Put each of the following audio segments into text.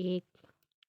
1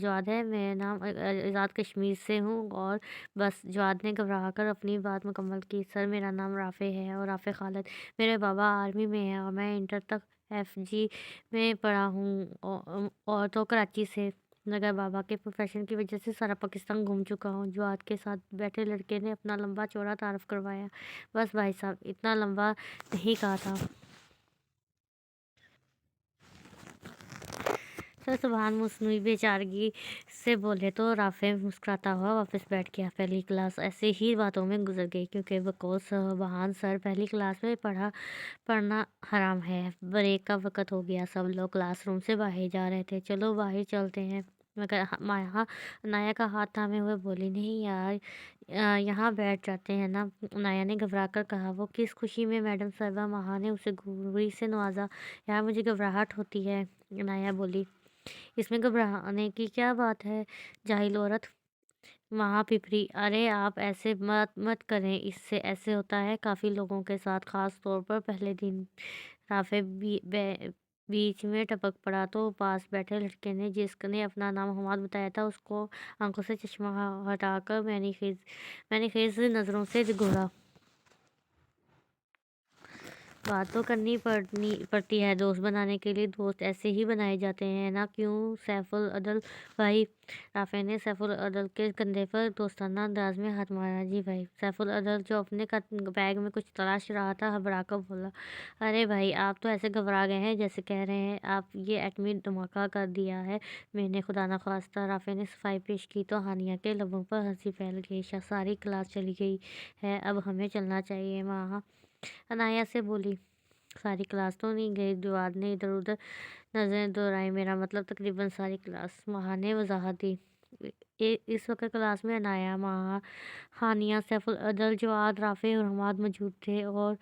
جواد ہے، میرا نام آزاد کشمیر سے ہوں اور بس۔ جواد نے گھبرا کر اپنی بات مکمل کی۔ سر، میرا نام رافع ہے اور رافع خالد۔ میرے بابا آرمی میں ہیں اور میں انٹر تک FG میں پڑھا ہوں اور تو کراچی سے، مگر بابا کے پروفیشن کی وجہ سے سارا پاکستان گھوم چکا ہوں۔ جواد کے ساتھ بیٹھے لڑکے نے اپنا لمبا چوڑا تعارف کروایا۔ بس بھائی صاحب، اتنا لمبا نہیں کہا تھا۔ سر سبحان مصنوعی بے چارگی سے بولے تو رافع مسکراتا ہوا واپس بیٹھ گیا۔ پہلی کلاس ایسے ہی باتوں میں گزر گئی، کیونکہ بقول سبحان سر پہلی کلاس میں پڑھنا حرام ہے۔ بریک کا وقت ہو گیا، سب لوگ کلاس روم سے باہر جا رہے تھے۔ چلو باہر چلتے ہیں، مگر مایا عنایا کا ہاتھ تھامے ہوئے بولی، نہیں یار، یہاں بیٹھ جاتے ہیں نا۔ عنایا نے گھبرا کر کہا۔ وہ کس خوشی میں میڈم صاحبہ، ماہا نے اسے گھوری سے نوازا۔ یار مجھے گھبراہٹ ہوتی ہے، عنایا بولی۔ اس میں گھبرانے کی کیا بات ہے جاہل عورت، ماہا پپری۔ ارے آپ ایسے مت کریں، اس سے ایسے ہوتا ہے کافی لوگوں کے ساتھ، خاص طور پر پہلے دن۔ رافع بیچ میں ٹپک پڑا تو پاس بیٹھے لڑکے نے، جس نے اپنا نام حماد بتایا تھا، اس کو آنکھوں سے چشمہ ہٹا کر میں نے خیز نظروں سے گھورا۔ بات تو کرنی پڑتی ہے، دوست بنانے کے لیے دوست ایسے ہی بنائے جاتے ہیں نا، کیوں سیف العدل بھائی؟ رافع نے سیف العدل کے کندھے پر دوستانہ انداز میں ہاتھ مارا۔ جی بھائی۔ سیف العدل، جو اپنے بیگ میں کچھ تلاش رہا تھا، گھبرا کر بولا۔ ارے بھائی، آپ تو ایسے گھبرا گئے ہیں جیسے کہہ رہے ہیں آپ یہ ایٹمی دھماکہ کر دیا ہے میں نے، خدا نخواستہ۔ رافع نے صفائی پیش کی تو ہانیہ کے لبوں پر ہنسی پھیل گئی۔ ساری کلاس چلی گئی ہے، اب ہمیں چلنا چاہیے، ماہا عنایا سے بولی۔ ساری کلاس تو نہیں گئی، جواد نے ادھر ادھر نظریں دوڑائیں، میرا مطلب تقریباً ساری کلاس، ماہا نے وضاحت دی۔ اس وقت کلاس میں عنایا، ماہا، ہانیہ، سیف العدل، جواد، رافع اور حماد موجود تھے اور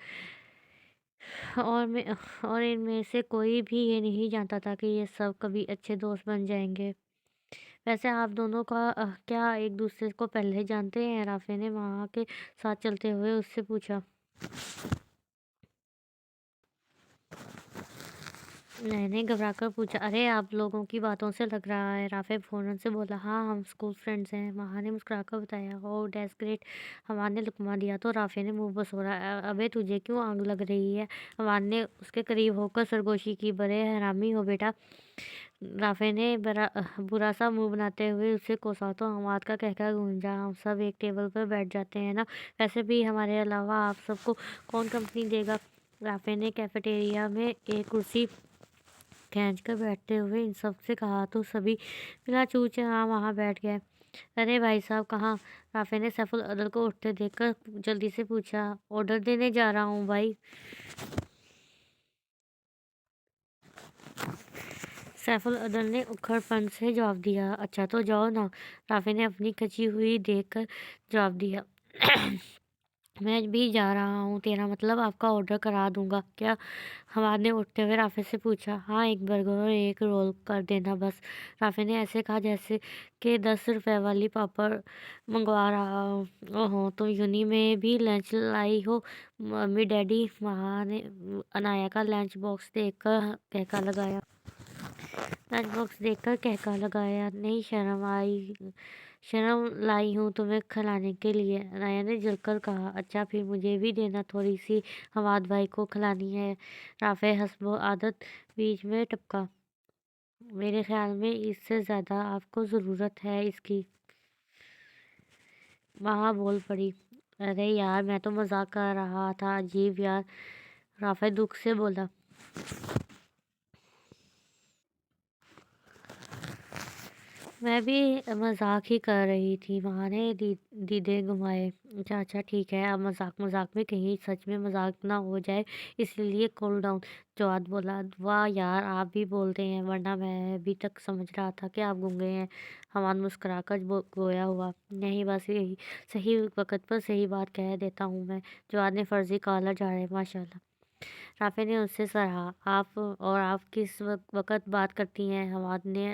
ان میں سے کوئی بھی یہ نہیں جانتا تھا کہ یہ سب کبھی اچھے دوست بن جائیں گے۔ ویسے آپ دونوں کا کیا ایک دوسرے کو پہلے جانتے ہیں؟ رافع نے ماہا کے ساتھ چلتے ہوئے اس سے پوچھا۔ میں نے گھبرا کر پوچھا۔ ارے آپ لوگوں کی باتوں سے لگ رہا ہے، رافع فوراً سے بولا۔ ہاں، ہم اسکول فرینڈز ہیں، ماہا نے مسکرا کر بتایا۔ اوہ دیٹس گریٹ، حماد نے لقمہ دیا تو رافع نے منہ بسوڑا۔ ابے تجھے کیوں آگ لگ رہی ہے؟ حماد نے اس کے قریب ہو کر سرگوشی کی۔ بڑے حرامی ہو بیٹا، رافع نے برا سا منہ بناتے ہوئے اسے کوسا تو حماد کا کہکہا گونجا۔ ہم سب ایک ٹیبل پر بیٹھ جاتے ہیں نا، ویسے بھی ہمارے علاوہ آپ سب کو کون کمپنی دے گا؟ رافع نے کیفیٹیریا میں ایک کرسی کھینچ کر بیٹھتے ہوئے ان سب سے کہا تو سبھی بلا چوں چاں وہاں بیٹھ گئے۔ ارے بھائی صاحب کہاں؟ رافع نے سیف العدل کو اٹھتے دیکھ کر جلدی سے پوچھا۔ آرڈر دینے جا رہا ہوں بھائی۔ سیف العدل نے اکھڑ پن سے جواب دیا۔ اچھا تو جاؤ نا، رافع نے اپنی کھچی ہوئی دیکھ کر جواب دیا۔ میں بھی جا رہا ہوں، تیرا مطلب آپ کا آرڈر کرا دوں گا کیا؟ حماد نے اٹھتے ہوئے رافع سے پوچھا۔ ہاں، ایک برگر اور ایک رول کر دینا بس، رافع نے ایسے کہا جیسے کہ 10 روپے والی پاپڑ منگوا رہا ہو۔ اوہو، تم یونی میں بھی لنچ لائی ہو ممی ڈیڈی؟ ماہا نے عنایا کا لنچ باکس دیکھ کر کہکا لگایا۔ نہیں، شرم لائی ہوں تمہیں کھلانے کے لیے، عنایا نے جل کر کہا۔ اچھا پھر مجھے بھی دینا تھوڑی سی، حماد بھائی کو کھلانی ہے، رافع حسب عادت بیچ میں ٹپکا۔ میرے خیال میں اس سے زیادہ آپ کو ضرورت ہے اس کی، ماہا بول پڑی۔ ارے یار میں تو مذاق کر رہا تھا، عجیب یار، رافع دکھ سے بولا۔ میں بھی مذاق ہی کر رہی تھی، ماہا نے دیدے گھمائے۔ اچھا ٹھیک ہے، اب مذاق میں کہیں سچ میں مذاق نہ ہو جائے، اس لیے کول ڈاؤن، جواد بولا۔ واہ یار، آپ بھی بولتے ہیں، ورنہ میں ابھی تک سمجھ رہا تھا کہ آپ گونگے ہیں، حماد مسکرا کر گویا ہوا۔ نہیں، بس یہی صحیح وقت پر صحیح بات کہہ دیتا ہوں میں، جواد نے فرضی کالر جھاڑے۔ ماشاء اللہ، رافع نے اس سے سراہا۔ آپ کس وقت بات کرتی ہیں؟ حماد نے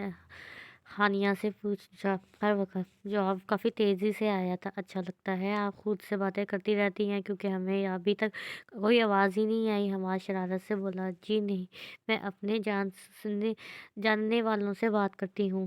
ہانیہ سے پوچھا۔ ہر وقت، جواب کافی تیزی سے آیا تھا۔ اچھا لگتا ہے، آپ خود سے باتیں کرتی رہتی ہیں، کیونکہ ہمیں ابھی تک کوئی آواز ہی نہیں آئی، حماد شرارت سے بولا۔ جی نہیں، میں اپنے جاننے والوں سے بات کرتی ہوں۔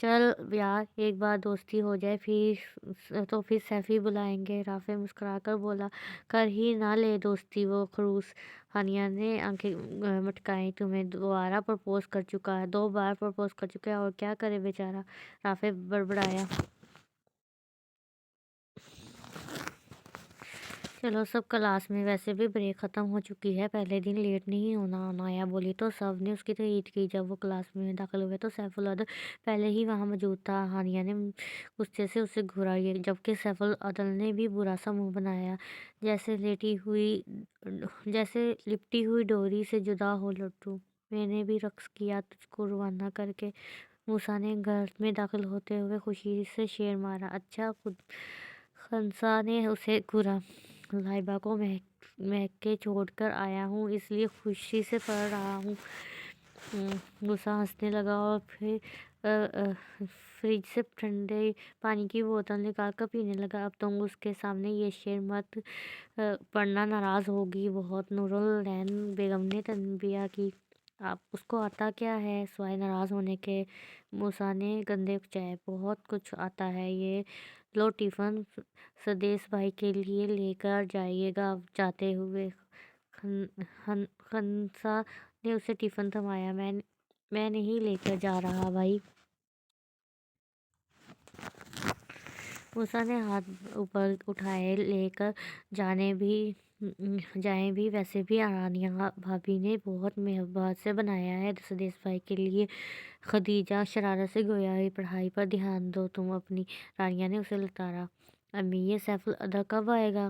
چل یار ایک بار دوستی ہو جائے پھر سیفی بلائیں گے، رافع مسکرا کر بولا۔ کر ہی نہ لے دوستی وہ خروس، ہانیہ نے آنکھیں مٹکائیں۔ تمہیں دوبارہ پرپوز کر چکا ہے، 2 بار پرپوز کر چکا ہے، اور کیا کرے بیچارہ، رافع بڑبڑایا۔ چلو سب کلاس میں ویسے بھی بریک ختم ہو چکی ہے، پہلے دن لیٹ نہیں ہونا، عنایا بولی تو سب نے اس کی تائید کی۔ جب وہ کلاس میں داخل ہوئے تو سیف العدل پہلے ہی وہاں موجود تھا۔ ہانیہ نے غصے سے اسے گھورا، جبکہ سیف العدل نے بھی برا سا منہ بنایا، جیسے لپٹی ہوئی ڈوری سے جدا ہو لٹو۔ میں نے بھی رقص کیا تجھ کو روانہ کر کے، موسیٰ نے گھر میں داخل ہوتے ہوئے خوشی سے شیر مارا۔ اچھا، خنسا نے اسے گھورا۔ لائبہ کو میکے چھوڑ کر آیا ہوں، اس لیے خوشی سے پڑھ رہا ہوں۔ موسیٰ ہنسنے لگا اور پھر فریج سے ٹھنڈے پانی کی بوتل نکال کر پینے لگا۔ اب تم اس کے سامنے یہ شعر مت پڑھنا، ناراض ہوگی بہت، نورالعین بیگم نے تنبیہ کی۔ اس کو آتا کیا ہے سوائے ناراض ہونے کے، موسیٰ نے کندھے اکچائے۔ بہت کچھ آتا ہے، یہ لو ٹفن سدیش بھائی کے لیے لے کر جائیے گا جاتے ہوئے۔ خنسا نے اسے ٹفن تھمایا۔ میں نہیں لے کر جا رہا بھائی۔ موسیٰ نے ہاتھ اوپر اٹھائے، لے کر جائیں بھی، ویسے بھی رانیہ بھابی نے بہت محبت سے بنایا ہے سدیش بھائی کے لیے۔ خدیجہ شرارت سے گویا پڑھائی پر دھیان دو تم اپنی، رانیہ نے اسے للکارا۔ امی یہ سیف العدل کب آئے گا،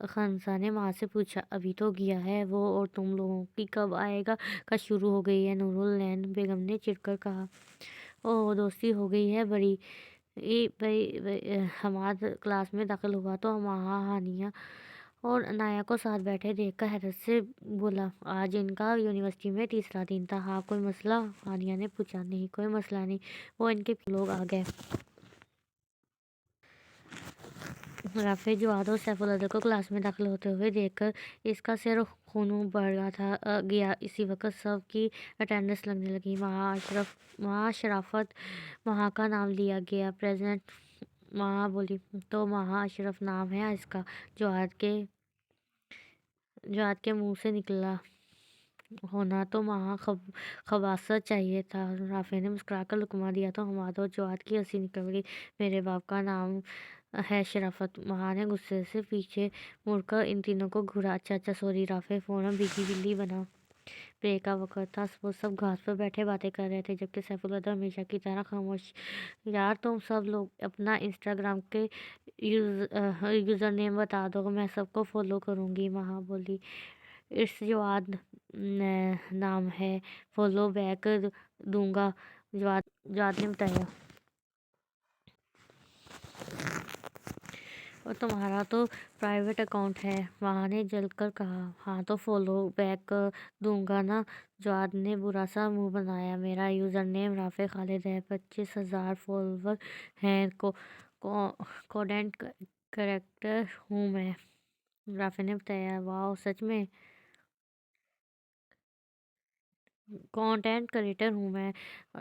خنسا نے ماں سے پوچھا۔ ابھی تو گیا ہے وہ، اور تم لوگوں کی کب آئے گا کا شروع ہو گئی ہے، نورالعین بیگم نے چڑ کر کہا۔ اوہ دوستی ہو گئی ہے بڑی حماد کلاس میں داخل ہوا تو وہاں ہانیہ اور عنایا کو ساتھ بیٹھے دیکھ کر حیرت سے بولا، آج ان کا یونیورسٹی میں تیسرا دن تھا، ہاں کوئی مسئلہ، ہانیہ نے پوچھا۔ نہیں کوئی مسئلہ نہیں، وہ ان کے لوگ آ گئے۔ رافع جواد اور سیف العدل کو کلاس میں داخل ہوتے ہوئے دیکھ کر اس کا سر خونوں بڑھ گیا۔ اسی وقت سب کی اٹینڈنس لگنے لگی۔ مہا شرافت مہا کا نام لیا گیا۔ پریزنٹ، مہا بولی۔ تو مہا اشرف نام ہے اس کا، جواد کے منہ سے نکلا۔ ہونا تو مہا خباثت چاہیے تھا۔ رافع نے مسکرا کر لقمہ دیا تو حماد اور جواد کی ہنسی نکل گئی۔ میرے باپ کا نام ہے شرافت، مہا نے غصے سے پیچھے مڑ کر ان تینوں کو گھورا۔ اچھا سوری، رافع فوراً بھیگی بلی بنا۔ بریک کا وقت تھا، وہ سب گھاس پر بیٹھے باتیں کر رہے تھے، جبکہ سیف العدل ہمیشہ کی طرح خاموش۔ یار تم سب لوگ اپنا انسٹاگرام کے یوزر نیم بتا دو، میں سب کو فالو کروں گی، مہا بولی۔ اٹس جواد نام ہے، فالو بیک دوں گا، جواد نے بتایا۔ اور تمہارا تو پرائیویٹ اکاؤنٹ ہے، مہا نے جل کر کہا۔ ہاں تو فالو بیک کر دوں گا نا، جواد نے برا سا منہ بنایا۔ میرا یوزر نیم رافع خالد ہے، 25,000 فالوور ہیں، کنٹینٹ کریٹر ہوں میں، رافع نے بتایا۔ واو سچ میں، کنٹینٹ کریٹر ہوں میں،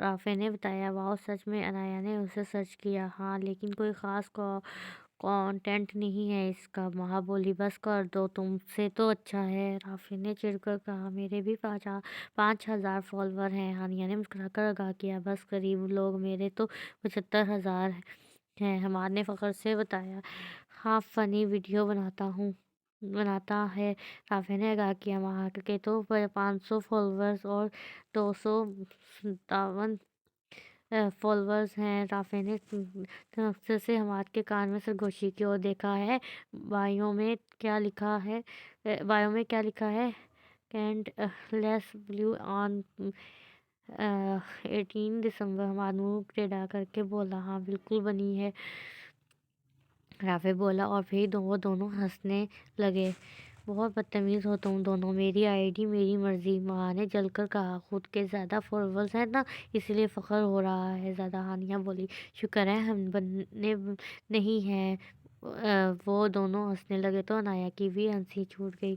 رافع نے بتایا۔ واو سچ میں، عنایا نے اسے سرچ کیا۔ ہاں لیکن کوئی خاص کنٹینٹ نہیں ہے اس کا، مہا بولی۔ بس کر دو، تم سے تو اچھا ہے، رافع نے چڑ کر کہا۔ میرے بھی 5,000 فالوور ہیں، ہانیہ نے مسکرا کر آگاہ کیا۔ بس غریب لوگ، میرے تو 75,000 ہیں، حماد نے فخر سے بتایا۔ ہاں فنی ویڈیو بناتا ہے، رافع نے آگاہ کیا۔ مہا کے تو 500 فالوورز اور 257 فالوورز ہیں، رافع نے تنفر سے حماد کے کان میں سرگوشی کی اور دیکھا ہے بایو میں کیا لکھا ہے، کینٹ لیس بلیو آن 18 دسمبر، حماد منہ ٹیڑھا کر کے بولا۔ ہاں بالکل بنی ہے، رافع بولا، اور پھر وہ دونوں ہنسنے لگے۔ بہت بدتمیز ہو تم دونوں، میری آئی ڈی میری مرضی، مہا نے جل کر کہا۔ خود کے زیادہ فالوورز ہیں نا، اس لیے فخر ہو رہا ہے زیادہ، ہانیہ بولی۔ شکر ہے ہم بنے نہیں ہیں۔ وہ دونوں ہنسنے لگے تو عنایا کی بھی ہنسی چھوٹ گئی۔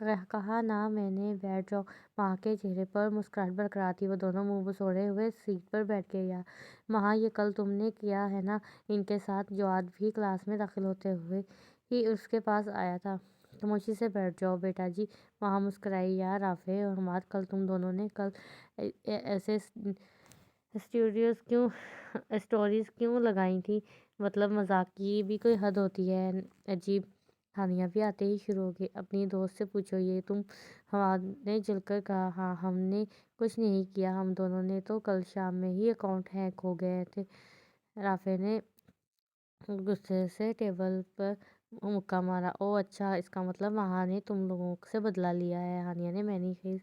کہا نا میں نے بیٹھ جاؤ۔ ماں کے چہرے پر مسکراہٹ برقرار تھی۔ وہ دونوں منہ بسوڑے ہوئے سیٹ پر بیٹھ گئے۔ یا ماں، یہ کل تم نے کیا ہے نا ان کے ساتھ؟ جواد بھی کلاس میں داخل ہوتے ہوئے ہی اس کے پاس آیا تھا۔ خاموشی سے بیٹھ جاؤ بیٹا جی، ماں مسکرائی۔ یا رافع اور حماد، کل تم دونوں نے ایسے اسٹوریز کیوں لگائی تھی؟ مطلب مذاق کی بھی کوئی حد ہوتی ہے؟ عجیب۔ ہانیہ بھی آتے ہی شروع ہو گئی۔ اپنی دوست سے پوچھو یہ تم؟ حماد نے جل کر کہا۔ ہاں ہم نے کچھ نہیں کیا، ہم دونوں نے تو کل شام میں ہی اکاؤنٹ ہیک ہو گئے تھے۔ رافع نے غصے سے ٹیبل پر مکہ مارا۔ اوہ اچھا، اس کا مطلب ماں نے تم لوگوں سے بدلہ لیا ہے۔ ہانیہ نے معنی خیز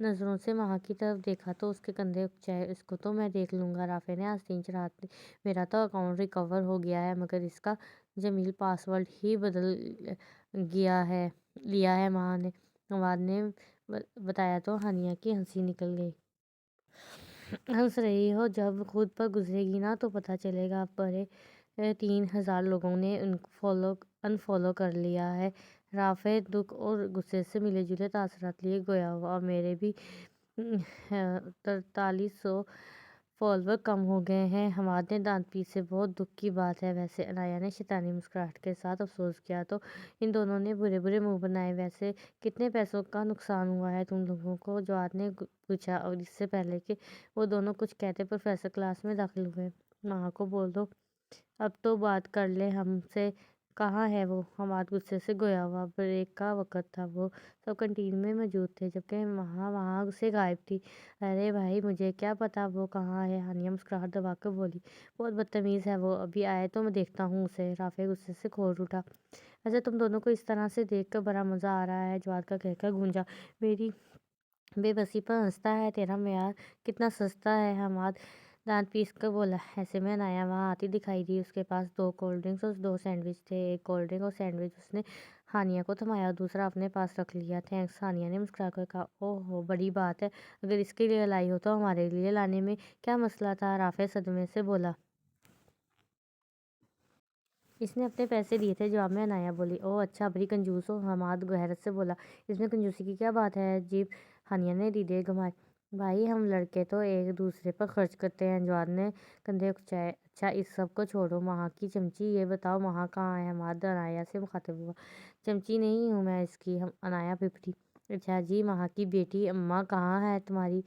نظروں سے ماں کی طرف دیکھا تو اس کے کندھے اکچائے۔ اس کو تو میں دیکھ لوں گا، رافع نے آستین چڑھاتے۔ میرا تو اکاؤنٹ ریکور ہو گیا ہے مگر اس کا جمیل پاس ورڈ ہی بدل لیا ہے ماں نے۔ حماد نے بتایا تو ہانیہ کی ہنسی نکل گئی۔ ہنس رہی ہو؟ جب خود پر گزرے گی نا تو پتہ چلے گا۔ بڑے 3000 لوگوں نے انفالو کر لیا ہے۔ رافع دکھ اور غصے سے ملے جلے تاثرات لیے گویا ہوا۔ اور میرے بھی 4300 فالوور کم ہو گئے ہیں۔ حماد نے دانت پیسے۔ بہت دکھ کی بات ہے ویسے۔ عنایہ نے شیطانی مسکراہٹ کے ساتھ افسوس کیا تو ان دونوں نے برے برے منہ بنائے۔ ویسے کتنے پیسوں کا نقصان ہوا ہے تم لوگوں کو؟ جواد نے پوچھا۔ اور اس سے پہلے کہ وہ دونوں کچھ کہتے پروفیسر کلاس میں داخل ہوئے۔ ماں کو بول دو اب تو بات کر لے ہم سے۔ کہاں ہے وہ؟ حماد غصے سے گویا ہوا۔ بریک کا وقت تھا، وہ سب کینٹین میں موجود تھے جبکہ ماں وہاں سے غائب تھی۔ ارے بھائی مجھے کیا پتا وہ کہاں ہے، ہانیہ مسکراہٹ دبا کر بولی۔ بہت بدتمیز ہے وہ، ابھی آئے تو میں دیکھتا ہوں اسے۔ رافع غصے سے کھول اٹھا۔ ویسے تم دونوں کو اس طرح سے دیکھ کر بڑا مزہ آ رہا ہے، جواد کا کہہ کر گونجا۔ میری بے بسی پر ہنستا ہے؟ تیرا معیار کتنا سستا ہے، حماد دانت پیس کر بولا۔ ایسے میں عنایہ وہاں آتی دکھائی دی۔ اس کے پاس 2 کولڈ ڈرنکس اور 2 سینڈوچ تھے۔ ایک کولڈ ڈرنک اور سینڈوچ اس نے ہانیہ کو تھمایا اور دوسرا اپنے پاس رکھ لیا۔ تھینکس، ہانیہ نے مسکرا کر کہا۔ اوہ ہو، بڑی بات ہے، اگر اس کے لیے لائی ہو تو ہمارے لیے لانے میں کیا مسئلہ تھا؟ رافع صدمے سے بولا۔ اس نے اپنے پیسے دیے تھے، جواب میں عنایہ بولی۔ اوہ اچھا، بڑی کنجوس ہو، حماد حیرت سے بولا۔ اس میں کنجوسی کی کیا بات ہے؟ عجیب، ہانیہ نے دیدے گھمائے۔ بھائی ہم لڑکے تو ایک دوسرے پر خرچ کرتے ہیں، جواد نے کندھے اکچائے۔ اچھا اس سب کو چھوڑو، وہاں کی چمچی یہ بتاؤ وہاں کہاں ہے؟ حماد عنایہ سے مخاطب ہوا۔ چمچی نہیں ہوں میں اس کی، عنایہ بھپکی۔ اچھا جی، وہاں کی بیٹی اماں کہاں ہے تمہاری؟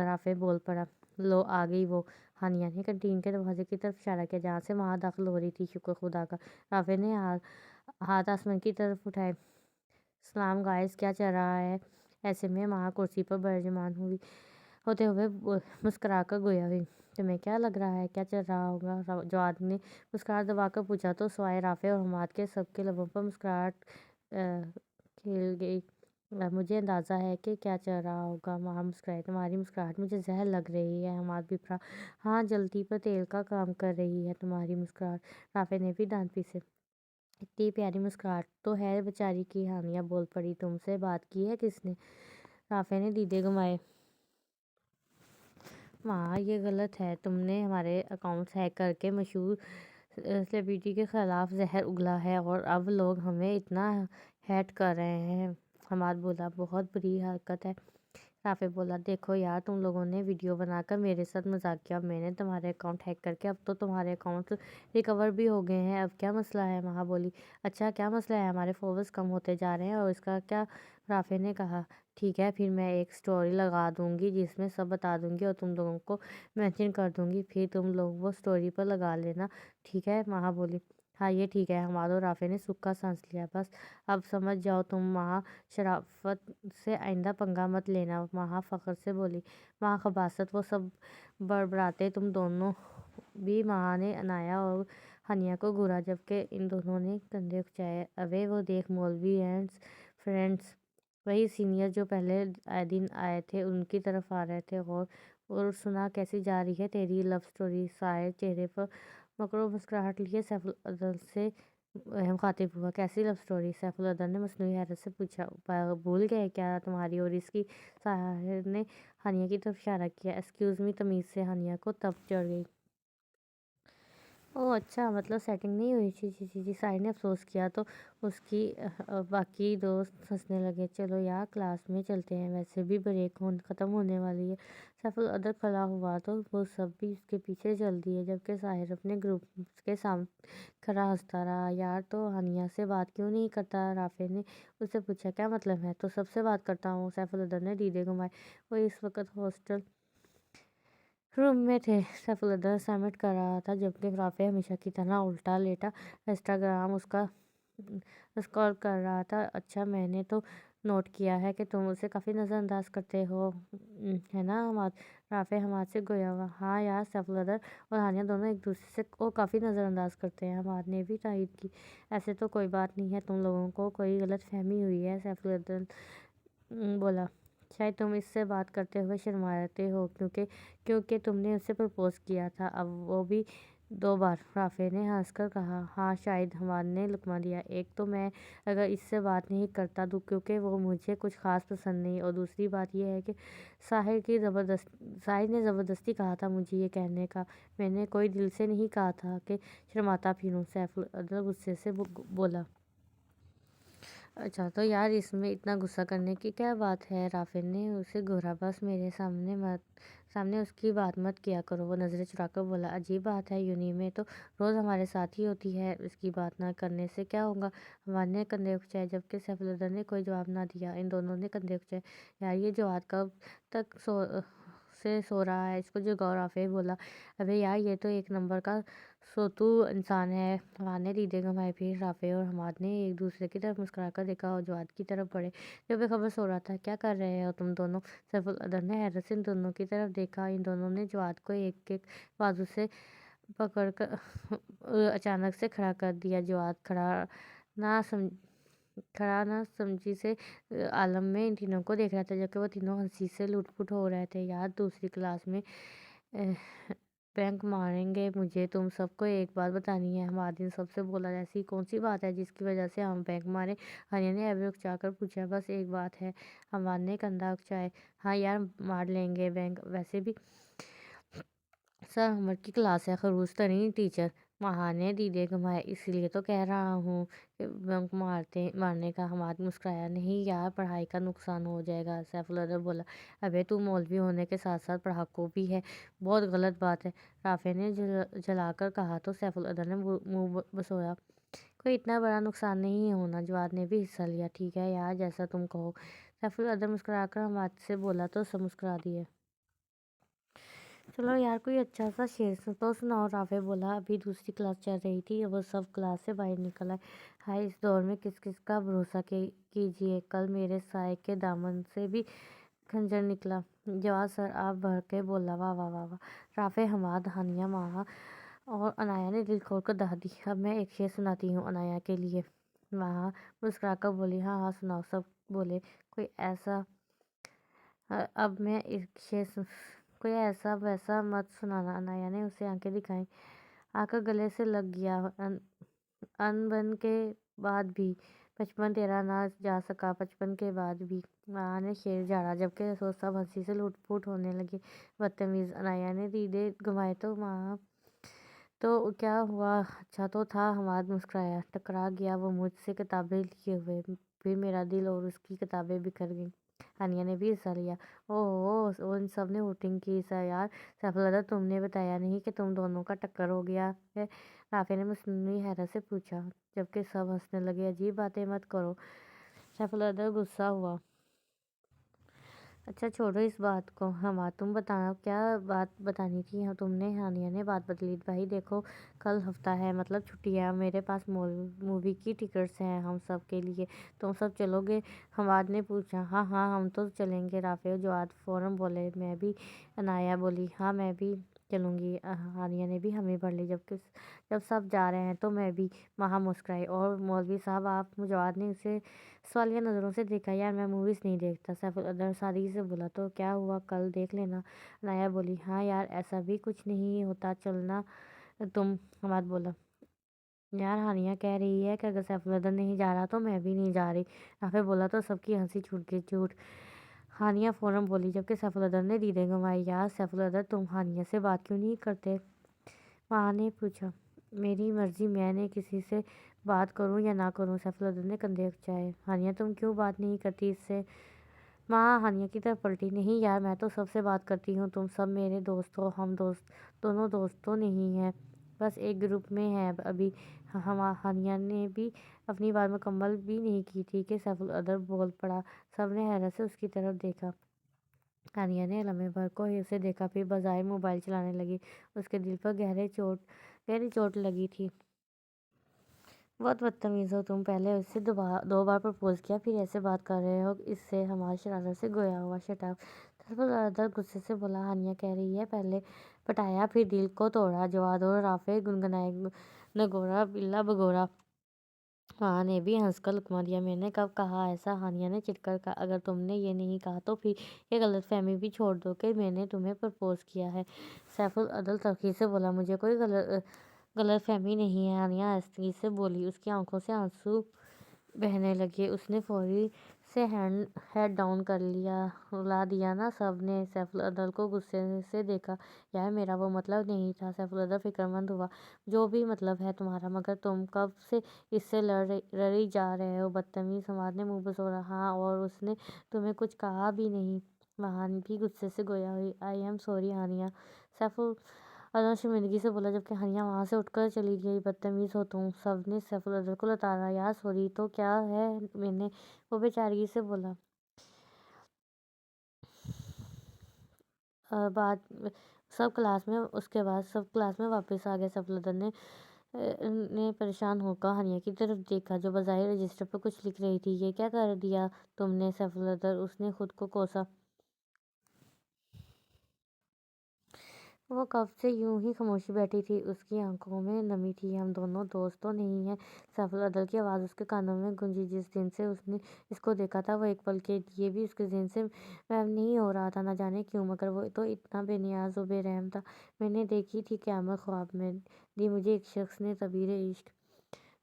رافع بول پڑا۔ لو آ گئی وہ۔ ہانیہ نے کینٹین کے دروازے کی طرف اشارہ کیا جہاں سے ماں داخل ہو رہی تھی۔ شکر خدا کا۔ رافع نے ہاتھ آسمان کی طرف اٹھائے۔ سلام گائز، کیا چل رہا ہے؟ ایسے میں ماں کرسی پر برجمان ہوتے ہوئے مسکرا کر گویا ہوئی۔ تمہیں کیا لگ رہا ہے کیا چل رہا ہوگا؟ جواد نے مسکراہٹ دبا کر پوچھا تو سوائے رافع اور حماد کے سب کے لبوں پر مسکراہٹ کھل گئی۔ مجھے اندازہ ہے کہ کیا چل رہا ہوگا، ماں مسکرائی۔ تمہاری مسکراہٹ مجھے زہر لگ رہی ہے، حماد بھپرا۔ ہاں جلتی پر تیل کا کام کر رہی ہے تمہاری مسکراہٹ۔ رافع نے بھی دانت پیسے۔ اتنی پیاری مسکراہٹ تو ہے بیچاری کی، ہانیہ بول پڑی۔ تم سے بات کی ہے کس نے؟ رافع نے دیدے گھمائے۔ ماں یہ غلط ہے، تم نے ہمارے اکاؤنٹس ہیک کر کے مشہور سلیبریٹی کے خلاف زہر اگلا ہے اور اب لوگ ہمیں اتنا ہیٹ کر رہے ہیں۔ حماد بولا۔ بہت بری حرکت ہے۔ رافع بولا۔ دیکھو یار، تم لوگوں نے ویڈیو بنا کر میرے ساتھ مذاق کیا، میں نے تمہارے اکاؤنٹ ہیک کر کے اب تو تمہارے اکاؤنٹ ریکور بھی ہو گئے ہیں، اب کیا مسئلہ ہے؟ ماں بولی۔ اچھا کیا مسئلہ ہے؟ ہمارے فالوورز کم ہوتے جا رہے ہیں اور اس کا کیا؟ رافع نے کہا۔ ٹھیک ہے پھر میں ایک سٹوری لگا دوں گی جس میں سب بتا دوں گی اور تم لوگوں کو مینشن کر دوں گی، پھر تم لوگ وہ سٹوری پر لگا لینا، ٹھیک ہے؟ ماں بولی۔ ہاں یہ ٹھیک ہے۔ حماد اور رافع نے سکھا سانس لیا۔ بس اب سمجھ جاؤ تم، ماں شرافت سے آئندہ پنگا مت لینا، ماں فخر سے بولی۔ ماں خباثت، وہ سب بڑبڑاتے تم دونوں بھی، ماں نے عنایہ اور ہانیہ کو گھورا جبکہ ان دونوں نے کندھے اکچائے۔ اوے وہ دیکھ، مولوی اینڈ فرینڈز، وہی سینئر جو پہلے دن آئے تھے ان کی طرف آ رہے تھے۔ اور سنا کیسی جا رہی ہے تیری لو سٹوری؟ سارے چہرے پر مکرو مسکراہٹ لیے سیف العدل سے مخاطب ہوا۔ کیسی لو سٹوری؟ سیف العدل نے مصنوعی حیرت سے پوچھا۔ بھول گئے کیا تمہاری اور اس کی؟ ساحر نے ہانیہ کی طرف اشارہ کیا۔ ایکسکیوز می، تمیز سے، ہانیہ کو تپ چڑھ گئی۔ اوہ اچھا، مطلب سیٹنگ نہیں ہوئی تھی؟ جی جی جی، ساحل نے افسوس کیا تو اس کی باقی دوست ہنسنے لگے۔ چلو یار کلاس میں چلتے ہیں، ویسے بھی بریک ختم ہونے والی ہے۔ سیف الادب کھڑا ہوا تو وہ سب بھی اس کے پیچھے چل دیے، جبکہ ساحل اپنے گروپ کے سامنے کھڑا ہنستا رہا۔ یار تو ہانیہ سے بات کیوں نہیں کرتا؟ رافع نے اس سے پوچھا۔ کیا مطلب ہے؟ تو سب سے بات کرتا ہوں، سیف الادب نے دیدے گھمائے۔ وہ اس وقت ہاسٹل روم میں تھے۔ سیف الادب اسائنمنٹ کر رہا تھا، جبکہ رافع ہمیشہ کی طرح الٹا لیٹا انسٹاگرام اس کا اسکرول کر رہا تھا۔ اچھا، میں نے تو نوٹ کیا ہے کہ تم اسے کافی نظر انداز کرتے ہو، ہے نا حماد؟ رافع حماد سے گویا ہوا۔ ہاں یار، سیف الادب اور ہانیہ دونوں ایک دوسرے کو کافی نظر انداز کرتے ہیں، حماد نے بھی تائید کی۔ ایسے تو کوئی بات نہیں ہے، تم لوگوں کو کوئی غلط فہمی ہوئی ہے، سیف الادب بولا۔ شاید تم اس سے بات کرتے ہوئے شرماتے ہو کیونکہ تم نے اسے پرپوز کیا تھا، اب وہ بھی 2 بار، رافع نے ہنس کر کہا۔ ہاں شاید، حماد نے لقمہ لیا۔ ایک تو میں اگر اس سے بات نہیں کرتا کیونکہ وہ مجھے کچھ خاص پسند نہیں، اور دوسری بات یہ ہے کہ ساحل نے زبردستی کہا تھا مجھے یہ کہنے کا، میں نے کوئی دل سے نہیں کہا تھا کہ شرماتا پھروں، سیف الادب غصے سے بولا۔ اچھا تو یار اس میں اتنا غصہ کرنے کی کیا بات ہے؟ رافع نے اسے گھورا۔ بس میرے سامنے اس کی بات مت کیا کرو، وہ نظریں چرا کر بولا۔ عجیب بات ہے، یونی میں تو روز ہمارے ساتھ ہی ہوتی ہے، اس کی بات نہ کرنے سے کیا ہوگا؟ حماد نے کندھے اچکائے، جبکہ سیف الادب نے کوئی جواب نہ دیا۔ ان دونوں نے کندھے اچکائے۔ یار یہ جواد کب تک سو رہا ہے، اس کو جگاؤ، رافع بولا۔ ابے یار یہ تو ایک نمبر کا سوتو انسان ہے، حماد نے دیدے گھمائے۔ پھر رافع اور حماد نے ایک دوسرے کی طرف مسکرا کر دیکھا اور جواد کی طرف بڑھے جو بے خبر سو رہا تھا۔ کیا کر رہے ہو تم دونوں؟ سیف الادب نے حیرت سے ان دونوں کی طرف دیکھا۔ ان دونوں نے جواد کو ایک ایک بازو سے پکڑ کر اچانک سے کھڑا کر دیا۔ جواد کھڑا نہ سمجھی سے عالم میں ان تینوں کو دیکھ رہا تھا، جبکہ وہ تینوں ہنسی سے لٹ پٹ ہو رہے تھے۔ یار دوسری کلاس میں بینک ماریں گے مجھے، تم سب کو ایک بات بتانی ہے، حماد ان سب سے بولا۔ ایسی کون سی بات ہے جس کی وجہ سے ہم بینک ماریں؟ ہانیہ نے ایبرو اکچا کر پوچھا۔ بس ایک بات ہے، حماد نے کندھا اکچایا۔ ہاں یار مار لیں گے بینک، ویسے بھی سر عمر کی کلاس ہے، خلوص ترین ٹیچر، مہا نے دیدے گھمائے۔ اسی لیے تو کہہ رہا ہوں کہ بینک مارنے کا۔ حماد مسکرایا۔ نہیں یار، پڑھائی کا نقصان ہو جائے گا، سیف الادب بولا۔ ابے تو مولوی ہونے کے ساتھ ساتھ پڑھاکو بھی ہے، بہت غلط بات ہے، رافع نے جلا کر کہا تو سیف الادب نے منہ بسویا۔ کوئی اتنا بڑا نقصان نہیں ہونا، جواد نے بھی حصہ لیا۔ ٹھیک ہے یار، جیسا تم کہو، سیف الادب مسکرا کر حماد سے بولا تو سب مسکرا دیے۔ چلو یار کوئی اچھا سا شعر تو سناؤ، رافع بولا۔ ابھی دوسری کلاس چل رہی تھی، وہ سب کلاس سے باہر نکل آئے۔ ہائے، اس دور میں کس کس کا بھروسہ کیجیے، کل میرے سائے کے دامن سے بھی خنجر نکلا، جواد سر آپ بھر کے بولا۔ واہ واہ واہ واہ، رافع، حماد، ہانیہ، مہا اور عنایہ نے دل کھول کر داد دی۔ اب میں ایک شعر سناتی ہوں عنایہ کے لیے، مہا مسکرا کر بولی۔ ہاں ہاں سناؤ، سب بولے۔ اب میں ایک شعر کوئی ایسا ویسا مت سنانا، عنایہ نے اسے آنکھیں دکھائیں۔ آ کر گلے سے لگ گیا، ان بن کے بعد بھی بچپن تیرا نہ جا سکا، بچپن کے بعد بھی، مہا نے شعر جھاڑا، جبکہ سب ہنسی سے لٹ پٹ ہونے لگے۔ بدتمیز، عنایہ نے دیدے گھمائے تو مہا تو کیا ہوا، اچھا تو تھا، حماد مسکرایا۔ ٹکرا گیا وہ مجھ سے کتابیں لیے ہوئے، پھر میرا دل اور اس کی کتابیں بکھر گئیں۔ ہانیہ نے بھی حصہ لیا۔ اوہ ان سب نے ووٹنگ کی یار، سیف الادب تم نے بتایا نہیں کہ تم دونوں کا ٹکر ہو گیا ہے، رافع نے مصنوعی حیرت سے پوچھا، جبکہ سب ہنسنے لگے۔ عجیب باتیں مت کرو، سیف الادب غصہ ہوا۔ اچھا چھوڑو اس بات کو، حماد تم بتانا، کیا بات بتانی تھی تم نے؟ ہانیہ نے بات بدلی۔ بھائی دیکھو، کل ہفتہ ہے، مطلب چھٹی ہے، میرے پاس مووی کی ٹکٹس ہیں ہم سب کے لیے، تم سب چلو گے؟ حماد نے پوچھا۔ ہاں ہاں ہم تو چلیں گے، رافع اور جواد فوراً بولے۔ میں بھی، عنایہ بولی۔ ہاں میں بھی چلوں گی، ہانیہ نے بھی حامی بھر لی۔ جب سب جا رہے ہیں تو میں بھی، مہا مسکرائی۔ اور مولوی صاحب آپ؟ جواد نے اسے سوالیہ نظروں سے دیکھا۔ یار میں موویز نہیں دیکھتا، سیف الادب سادگی سے بولا۔ تو کیا ہوا، کل دیکھ لینا، عنایہ بولی۔ ہاں یار ایسا بھی کچھ نہیں ہوتا، چلنا تم، حماد بولا۔ یار ہانیہ کہہ رہی ہے کہ اگر سیف الادب نہیں جا رہا تو میں بھی نہیں جا رہی، رافع بولا تو سب کی ہنسی چھوٹ گئی۔ جھوٹ، ہانیہ فوراً بولی، جبکہ سیف الادب نے دیدے گھمائے۔ یار سیف الادب تم ہانیہ سے بات کیوں نہیں کرتے، مہا نے پوچھا۔ میری مرضی، میں نے کسی سے بات کروں یا نہ کروں؟ سیف العدل نے کندھے اچھائے۔ ہانیہ تم کیوں بات نہیں کرتی اس سے؟ ماں ہانیہ کی طرف پلٹی۔ نہیں یار، میں تو سب سے بات کرتی ہوں، تم سب میرے دوست ہو، ہم دوست دونوں دوست تو نہیں ہیں، بس ایک گروپ میں ہیں ابھی۔ ہانیہ نے بھی اپنی بات مکمل بھی نہیں کی تھی کہ سیف العدل بول پڑا۔ سب نے حیرت سے اس کی طرف دیکھا۔ ہانیہ نے لمحے بھر کو اسے دیکھا، پھر بظاہر موبائل چلانے لگی۔ اس کے دل پر گہری چوٹ لگی تھی۔ بہت بدتمیز ہو تم، پہلے اس سے 2 بار پرپوز کیا، پھر ایسے بات کر رہے ہو اس سے؟ ہمارا شرارت سے گویا ہوا شٹ اپ۔ سیف العدل غصے سے بولا۔ ہانیہ کہہ رہی ہے پہلے پٹایا پھر دل کو توڑا، جواد اور رافع گنگنائے۔ نگورا بلا بگورا۔ ماں نے بھی ہنس کر لقمہ دیا۔ میں نے کب کہا ایسا؟ ہانیہ نے چڑ کر کہا۔ اگر تم نے یہ نہیں کہا تو پھر یہ غلط فہمی بھی چھوڑ دو کہ میں نے تمہیں پرپوز کیا ہے۔ سیف العدل تلخی سے بولا۔ مجھے کوئی غلط فہمی نہیں ہے، ہانیہ آہستگی سے بولی۔ اس کی آنکھوں سے آنسو بہنے لگے۔ اس نے فوری سے ہیڈ ڈاؤن کر لیا۔ رلا دیا نا سب نے؟ سیف العدل کو غصے سے دیکھا۔ یار میرا وہ مطلب نہیں تھا۔ سیف العدل فکرمند ہوا۔ جو بھی مطلب ہے تمہارا، مگر تم کب سے اس سے لڑی جا رہے ہو؟ بدتمیز۔ حماد نے منہ بسوڑا۔ ہاں، اور اس نے تمہیں کچھ کہا بھی نہیں؟ وہاں بھی غصے سے گویا ہوئی۔ I am sorry Haniya, Saif ul Adl شرمندگی سے بولا، جبکہ ہانیہ وہاں سے اٹھ کر چلی گئی۔ بدتمیز ہو تم۔ سب نے سیف العدل کو لتاڑا۔ یار سوری تو کیا ہے، میں نے، وہ بے چارگی سے بولا۔ اس کے بعد سب کلاس میں واپس آ گئے۔ سیف العدل نے پریشان ہو کر ہانیہ کی طرف دیکھا، جو بظاہر رجسٹر پر کچھ لکھ رہی تھی۔ یہ کیا کر دیا تم نے سیف العدل؟ اس نے خود کو کوسا۔ وہ کب سے یوں ہی خاموش بیٹھی تھی، اس کی آنکھوں میں نمی تھی۔ ہم دونوں دوست تو نہیں ہیں؟ سیف العدل کی آواز اس کے کانوں میں گونجی۔ جس دن سے اس نے اس کو دیکھا تھا، وہ ایک پل کے لیے بھی اس کے ذہن سے غائب نہیں ہو رہا تھا، نہ جانے کیوں، مگر وہ تو اتنا بے نیاز و بے رحم تھا۔ میں نے دیکھی تھی قیامت خواب میں، دی مجھے ایک شخص نے تعبیر عشق۔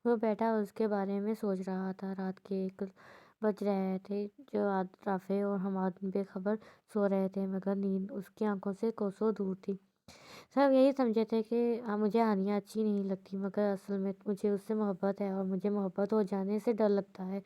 وہ بیٹھا اس کے بارے میں سوچ رہا تھا۔ رات کے 1 بج رہے تھے۔ جواد، رافع اور حماد بے خبر سو رہے تھے، مگر نیند اس کی آنکھوں سے کوسوں دور تھی۔ سب یہی سمجھے تھے کہ مجھے ہانیہ اچھی نہیں لگتی، مگر اصل میں مجھے اس سے محبت ہے، اور مجھے محبت ہو جانے سے ڈر لگتا ہے۔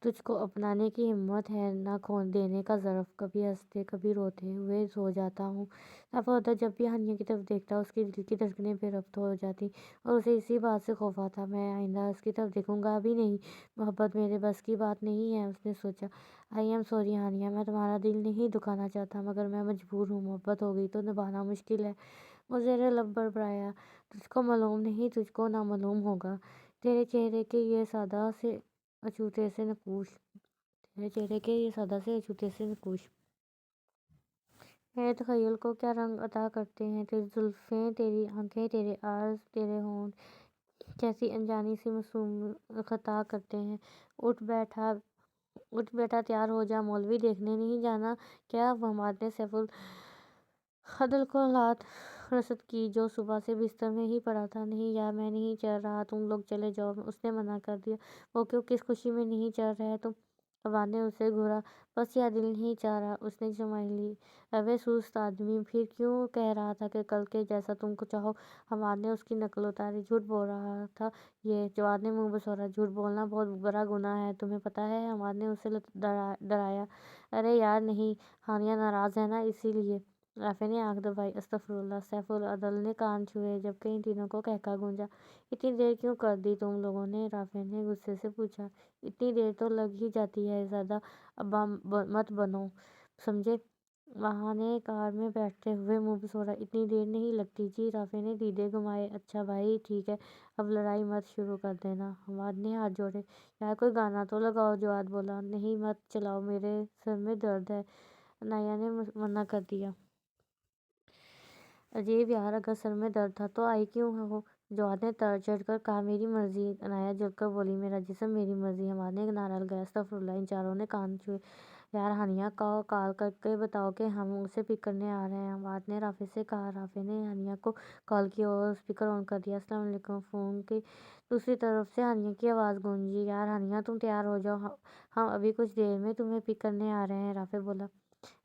تجھ کو اپنانے کی ہمت ہے نہ کھو دینے کا ظرف۔ کبھی ہنستے کبھی روتے ہوئے سو جاتا ہوں۔ سیف العدل جب بھی ہانیہ کی طرف دیکھتا، اس کے دل کی دھڑکنیں بے ربط ہو جاتی، اور اسے اسی بات سے خوف آتا، میں آئندہ اس کی طرف دیکھوں گا بھی نہیں۔ محبت میرے بس کی بات نہیں ہے، اس نے سوچا۔ آئی ایم سوری ہانیہ، میں تمہارا دل نہیں دکھانا چاہتا، مگر میں مجبور ہوں۔ محبت ہو گئی تو نبھانا مشکل ہے۔ وہ زیر لب بڑبڑایا۔ تجھ کو معلوم نہیں، تجھ کو نامعلوم ہوگا۔ تیرے چہرے کے یہ سادہ سے اچھوتے سے نقوش میرے تخیل کو کیا رنگ عطا کرتے ہیں۔ تیری زلفیں، تیری آنکھیں، تیرے عرض، تیرے ہونٹ کیسی انجانی سی معصوم خطا کرتے ہیں۔ اٹھ بیٹا، تیار ہو جا، مولوی دیکھنے نہیں جانا کیا؟ حماد نے سیف العدل کو لات رسد کی، جو صبح سے بستر میں ہی پڑا تھا۔ نہیں یار، میں نہیں چل رہا، تم لوگ چلے جاؤ، اس نے منع کر دیا۔ وہ کیوں؟ کس خوشی میں نہیں چل رہے تم؟ حماد نے اسے گھورا۔ بس یار دل نہیں چاہ رہا، اس نے جمائے لی۔ اوے سست آدمی، پھر کیوں کہہ رہا تھا کہ کل کے جیسا تم کو چاہو؟ حماد نے اس کی نقل اتاری۔ جھوٹ بول رہا تھا یہ، جواد نے منہ بسوڑا۔ جھوٹ بولنا بہت بڑا گناہ ہے، تمہیں پتہ ہے؟ حماد نے اسے ڈرایا۔ ارے یار نہیں، ہانیہ ناراض ہے نا، اسی لیے۔ رافع نے آنکھ دبائی۔ استغفر اللہ۔ سیف العدل نے کان چھوئے، جبکہ ان تینوں کو قہقہ گونجا۔ اتنی دیر کیوں کر دی تم لوگوں نے؟ رافع نے غصے سے پوچھا۔ اتنی دیر تو لگ ہی جاتی ہے، زیادہ ابا مت بنو، سمجھے؟ وہاں نے کار میں بیٹھتے ہوئے منہ بسوڑا۔ اتنی دیر نہیں لگتی جی۔ رافع نے دیدے گھمائے۔ اچھا بھائی ٹھیک ہے، اب لڑائی مت شروع کر دینا۔ حماد نے ہاتھ جوڑے۔ یار کوئی گانا تو لگاؤ، جواد بولا۔ نہیں مت چلاؤ، میرے سر میں درد ہے، عنایہ نے منع کر دیا۔ عجیب یار، اگر سر میں درد تھا تو آئی کیوں ہو؟ جواد نے چڑھ کر کہا۔ میری مرضی، عنایہ جل کر بولی۔ میرا جسم میری مرضی، حماد نے نعرہ لگایا۔ استغفر اللہ۔ ان چاروں نے کان چھوئے۔ یار ہانیہ کو کال کر کے بتاؤ کہ ہم اسے پک کرنے آ رہے ہیں، حماد نے رافع سے کہا۔ رافع نے ہانیہ کو کال کی اور اسپیکر آن کر دیا۔ السلام علیکم۔ فون کی دوسری طرف سے ہانیہ کی آواز گونجی۔ یار ہانیہ، تم تیار ہو جاؤ، ہم ابھی کچھ دیر میں تمہیں پک کرنے آ رہے ہیں، رافع بولا۔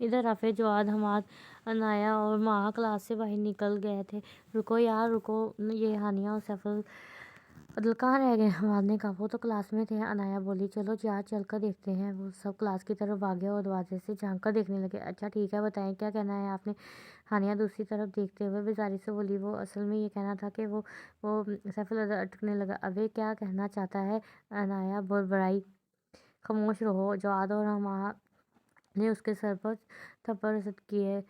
ادھر رافع، جواد، حماد، عنایہ اور مہا کلاس سے باہر نکل گئے تھے۔ رکو یار رکو، یہ ہانیہ اور سیف العدل کہاں رہ گئے؟ حماد نے کہا۔ وہ تو کلاس میں تھے، عنایہ بولی۔ چلو یار چل کر دیکھتے ہیں۔ وہ سب کلاس کی طرف بھاگے اور دروازے سے جھانک کر دیکھنے لگے۔ اچھا ٹھیک ہے، بتائیں کیا کہنا ہے آپ نے؟ ہانیہ دوسری طرف دیکھتے ہوئے بیزاری سے بولی۔ وہ اصل میں یہ کہنا تھا کہ وہ سیف العدل اٹکنے لگا۔ ابے کیا کہنا چاہتا ہے؟ عنایہ بڑبڑائی۔ خاموش رہو، جواد اور حماد نے اس کے سر پر تھپڑ رد کیے۔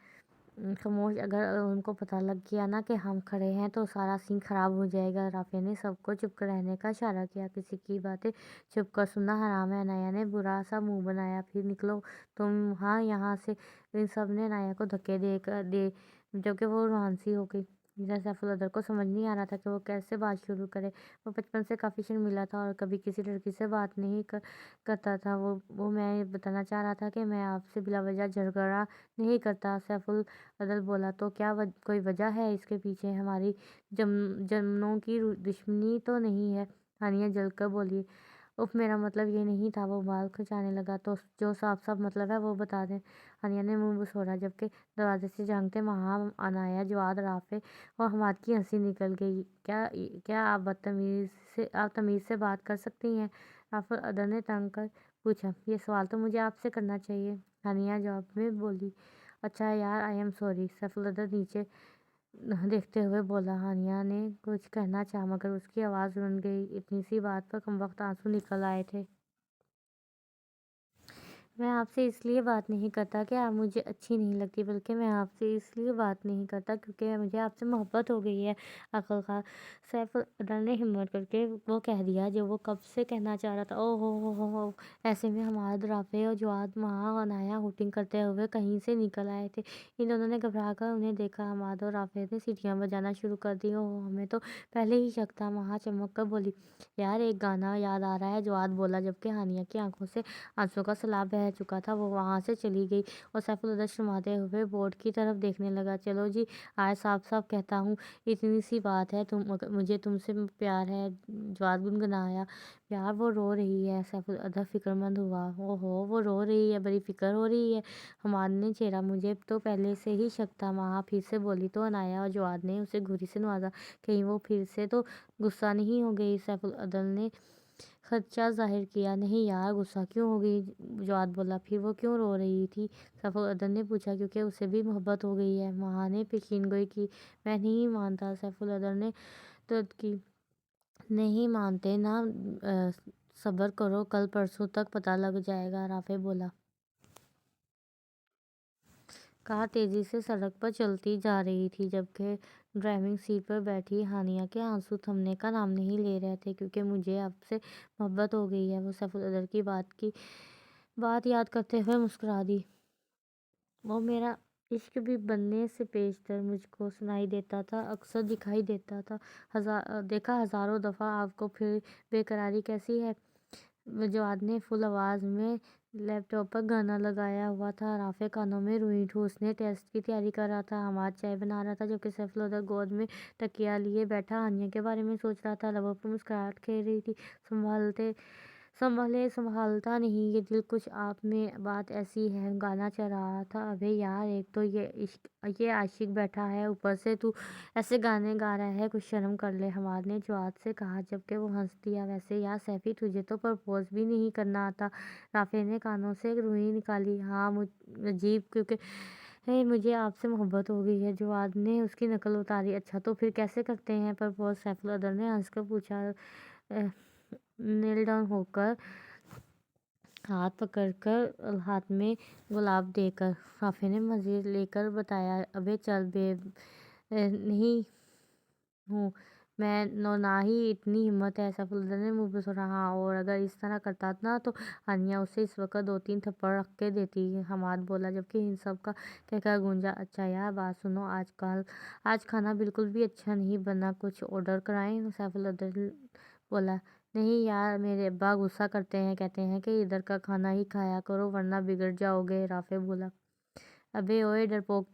خاموش، اگر ان کو پتہ لگ گیا نا کہ ہم کھڑے ہیں تو سارا سین خراب ہو جائے گا۔ رافع نے سب کو چپ رہنے کا اشارہ کیا۔ کسی کی باتیں چھپ کر سننا حرام ہے۔ عنایہ نے برا سا منہ بنایا۔ پھر نکلو تم ہاں یہاں سے۔ ان سب نے عنایہ کو دھکے دے جبکہ وہ روحان سی ہو گئی۔ ادھر سیف العدل کو سمجھ نہیں آ رہا تھا کہ وہ کیسے بات شروع کرے۔ وہ بچپن سے کافی شرمیلا تھا اور کبھی کسی لڑکی سے بات نہیں کرتا تھا۔ وہ میں بتانا چاہ رہا تھا کہ میں آپ سے بلا وجہ جھگڑا نہیں کرتا۔ سیف العدل بولا۔ تو کیا کوئی وجہ ہے اس کے پیچھے؟ ہماری جنموں کی دشمنی تو نہیں ہے؟ ہانیہ جل کر بولی۔ اف، میرا مطلب یہ نہیں تھا۔ وہ بال کھنچانے لگا۔ تو جو صاف صاف مطلب ہے وہ بتا دیں۔ ہانیہ نے منہ بسوڑا جبکہ دروازے سے جھانکتے مہا، عنایہ، جواد، رافع اور حماد کی ہنسی نکل گئی۔ کیا آپ تمیز سے بات کر سکتی ہیں؟ سیف العدل نے تنگ کر پوچھا۔ یہ سوال تو مجھے آپ سے کرنا چاہیے، ہانیہ جواب میں بولی۔ اچھا یار، آئی ایم سوری، سیف العدل نیچے دیکھتے ہوئے بولا۔ ہانیہ نے کچھ کہنا چاہا مگر اس کی آواز رن گئی۔ اتنی سی بات پر کمبخت آنسو نکل آئے تھے۔ میں آپ سے اس لیے بات نہیں کرتا کہ آپ مجھے اچھی نہیں لگتی، بلکہ میں آپ سے اس لیے بات نہیں کرتا کیونکہ مجھے آپ سے محبت ہو گئی ہے، عقل خار۔ سیف العدل نے ہمت کر کے وہ کہہ دیا جو وہ کب سے کہنا چاہ رہا تھا۔ او ہو۔ ایسے میں حماد، رافع اور جواد، مہا اور عنایہ ہوٹنگ کرتے ہوئے کہیں سے نکل آئے تھے۔ ان دونوں نے گھبرا کر انہیں دیکھا۔ حماد اور رافع نے سیٹیاں بجانا شروع کر دی۔ اوہ، ہمیں تو پہلے ہی شک تھا، مہا چمک کر بولی۔ یار ایک گانا یاد آ رہا ہے، جواد بولا جبکہ ہانیہ کی آنکھوں سے آنسوؤں کا سیلاب بہہ چکا تھا۔ وہ وہاں سے چلی گئی اور سیف العدل شرماتے ہوئے بورڈ کی طرف دیکھنے لگا۔ چلو جی، آج صاف صاف کہتا ہوں، اتنی سی بات ہے، مجھے تم سے پیار ہے، جواد گنگنایا۔ پیار؟ وہ رو رہی ہے، سیف العدل فکر مند ہوا۔ اوہو، وہ رو رہی ہے، بڑی فکر ہو رہی ہے، حماد نے چھیڑا۔ مجھے تو پہلے سے ہی شک تھا، مہا پھر سے بولی۔ تو عنایہ اور جواد نے اسے گھوری سے نوازا۔ کہیں وہ پھر سے تو غصہ نہیں ہو گئی؟ سیف العدل نے خدشہ ظاہر کیا۔ نہیں یار، غصہ کیوں ہوگی؟ جواد بولا۔ پھر وہ کیوں رو رہی تھی؟ سیف العدل نے پوچھا۔ کیونکہ اسے بھی محبت ہو گئی ہے، مہا نے پیشین گوئی کی۔ میں نہیں مانتا، سیف العدل نے ترد کی۔ نہیں مانتے نا؟ صبر کرو، کل پرسوں تک پتہ لگ جائے گا، رافع بولا۔ کار تیزی سے سڑک پر چلتی جا رہی تھی جبکہ ڈرائیونگ سیٹ پر بیٹھی ہانیہ کے آنسو تھمنے کا نام نہیں لے رہے تھے۔ کیونکہ مجھے آپ سے محبت ہو گئی ہے، وہ سیف العدل کی بات یاد کرتے ہوئے مسکرا دی۔ وہ میرا عشق بھی بننے سے پیشتر مجھ کو سنائی دیتا تھا، اکثر دکھائی دیتا تھا، دیکھا ہزاروں دفعہ۔ آپ کو پھر بے قراری کیسی ہے؟ جواد نے فل آواز میں لیپ ٹاپ پر گانا لگایا ہوا تھا، رافع کانوں میں روئی ٹھوسنے ٹیسٹ کی تیاری کر رہا تھا، حماد چائے بنا رہا تھا جبکہ سیف العدل گود میں تکیہ لیے بیٹھا ہانیہ کے بارے میں سوچ رہا تھا۔ لبوں پر مسکراہٹ کھیل رہی تھی۔ سنبھالتا نہیں یہ دل کچھ آپ میں، بات ایسی ہے، گانا چل رہا تھا۔ ابے یار، ایک تو یہ عاشق بیٹھا ہے، اوپر سے تو ایسے گانے گا رہا ہے، کچھ شرم کر لے، حماد نے جواد سے کہا جبکہ وہ ہنس دیا۔ ویسے یار سیفی، تجھے تو پرپوز بھی نہیں کرنا آتا، رافع نے کانوں سے روئی نکالی۔ ہاں، عجیب، کیونکہ مجھے آپ سے محبت ہو گئی ہے، جواد نے اس کی نقل اتاری۔ اچھا تو پھر کیسے کرتے ہیں پرپوز؟ سیف العدل نے ہنس کر پوچھا۔ نیل ڈاؤن ہو کر، ہاتھ پکڑ کر، ہاتھ میں گلاب دے کر، رافع نے مزید لے کر بتایا۔ ابے چل بے، نہیں ہوں میں، نہ ہی اتنی ہمت ہے، سیف العدل نے منہ بسوڑا۔ ہاں، اور اگر اس طرح کرتا نا تو ہانیہ اسے اس وقت 2-3 تھپڑ رکھ کے دیتی، حماد بولا جبکہ ان سب کا کہکہا گونجا۔ اچھا یار، بات سنو، آج کھانا بالکل بھی اچھا نہیں بنا، کچھ آرڈر کرائیں؟ سیف العدل بولا۔ نہیں یار، میرے ابا غصہ کرتے ہیں، کہتے ہیں کہ ادھر کا کھانا ہی کھایا کرو ورنہ بگڑ جاؤ گے، رافع بولا۔ ابے اوئے ڈرپوک،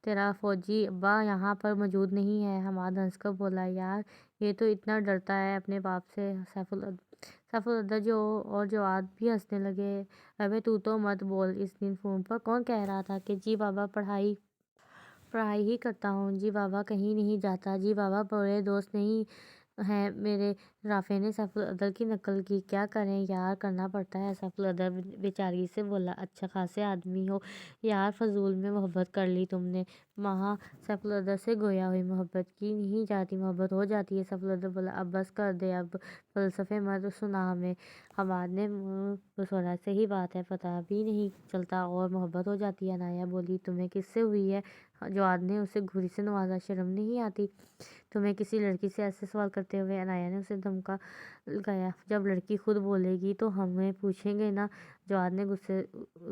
تیرا فوجی ابا یہاں پر موجود نہیں ہے، حماد ہنس کر بولا۔ یار یہ تو اتنا ڈرتا ہے اپنے باپ سے، سیف العدل سیف الدر جو آج بھی ہنسنے لگے۔ ابے تو مت بول، اس دن فون پر کون کہہ رہا تھا کہ جی بابا پڑھائی ہی کرتا ہوں، جی بابا کہیں نہیں جاتا، جی بابا بڑے دوست نہیں ہیں میرے۔ رافع نے سیف الدر کی نقل کی۔ کیا کریں یار، کرنا پڑتا ہے، سیف الدر بیچارگی سے بولا۔ اچھا خاصے آدمی ہو یار، فضول میں محبت کر لی تم نے۔ مہا سیف الدر سے گویا ہوئی۔ محبت کی نہیں جاتی، محبت ہو جاتی ہے، سیف الدر بولا۔ اب بس کر دے، اب فلسفے مت سنا ہمیں۔ حماد نے منہ بسوڑا۔ صحیح بات ہے، پتہ بھی نہیں چلتا اور محبت ہو جاتی ہے۔ عنایہ بولی۔ تمہیں کس سے ہوئی ہے؟ جواد نے اسے گھوری سے نوازا۔ شرم نہیں آتی تمہیں کسی لڑکی سے ایسے سوال کرتے ہوئے؟ عنایہ نے اسے دھمکا لگایا۔ جب لڑکی خود بولے گی تو ہمیں پوچھیں گے نا۔ جواد نے